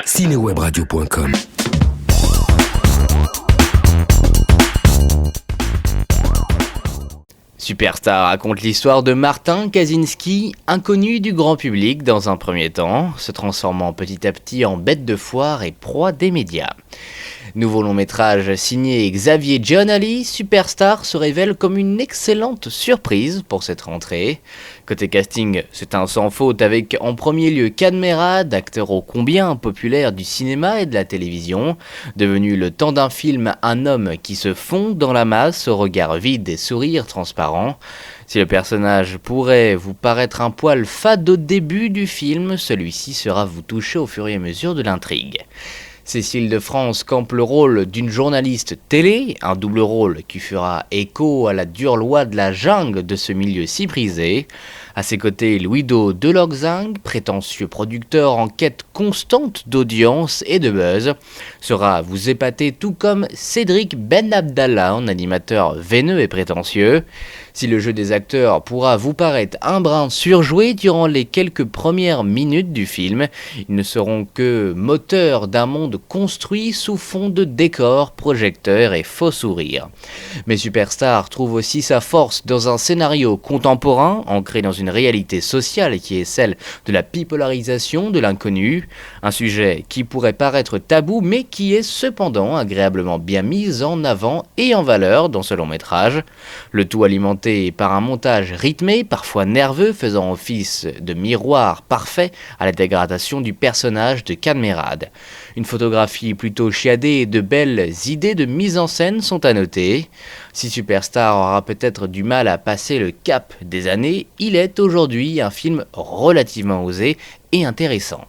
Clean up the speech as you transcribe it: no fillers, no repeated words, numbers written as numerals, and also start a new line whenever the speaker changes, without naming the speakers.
cinewebradio.com.
Superstar raconte l'histoire de Martin Kaczynski, inconnu du grand public dans un premier temps, se transformant petit à petit en bête de foire et proie des médias. Nouveau long métrage signé Xavier Giannoli, Superstar se révèle comme une excellente surprise pour cette rentrée. Côté casting, c'est un sans faute avec en premier lieu Cadmerade, acteur ô combien populaire du cinéma et de la télévision, devenu le temps d'un film un homme qui se fond dans la masse au regard vide et sourire transparent. Si le personnage pourrait vous paraître un poil fade au début du film, celui-ci sera vous toucher au fur et à mesure de l'intrigue. Cécile de France campe le rôle d'une journaliste télé, un double rôle qui fera écho à la dure loi de la jungle de ce milieu si prisé. À ses côtés, Louis-Do Delorxing, prétentieux producteur en quête constante d'audience et de buzz, sera vous épater tout comme Cédric Ben Abdallah, un animateur veineux et prétentieux. Si le jeu des acteurs pourra vous paraître un brin surjoué durant les quelques premières minutes du film, ils ne seront que moteurs d'un monde construit sous fond de décors, projecteurs et faux sourires. Mais Superstar trouve aussi sa force dans un scénario contemporain, ancré dans une réalité sociale qui est celle de la bipolarisation de l'inconnu, un sujet qui pourrait paraître tabou mais qui est cependant agréablement bien mis en avant et en valeur dans ce long métrage, le tout alimenté par un montage rythmé, parfois nerveux, faisant office de miroir parfait à la dégradation du personnage de Cadmerade. Une photographie plutôt chiadée et de belles idées de mise en scène sont à noter. Si Superstar aura peut-être du mal à passer le cap des années, il est aujourd'hui un film relativement osé et intéressant.